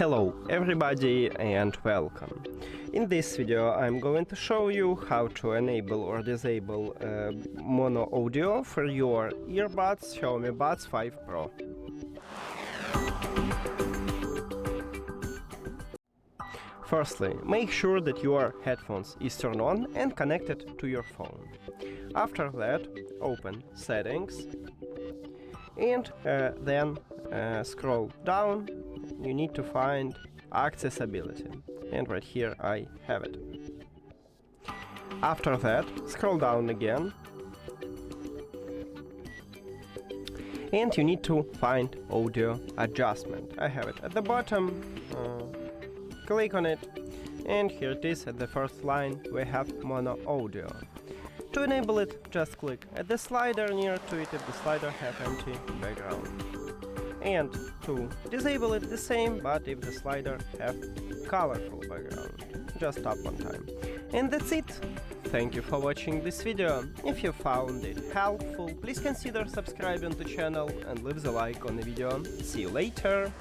Hello everybody and welcome. In this video I'm going to show you how to enable or disable mono audio for your earbuds XIAOMI Buds 5 Pro. Firstly, make sure that your headphones is turned on and connected to your phone. After that, open Settings and then scroll down. You need to find Accessibility, and right here I have it. After that, scroll down again and you need to find Audio Adjustment. I have it at the bottom. Click on it, and here it is. At the first line we have mono audio. To enable it, just click at the slider near to it if the slider have empty background. And to disable it, the same, but if the slider have colorful background. Just tap one time. And that's it! Thank you for watching this video. If you found it helpful, please consider subscribing to the channel and leave the like on the video. See you later!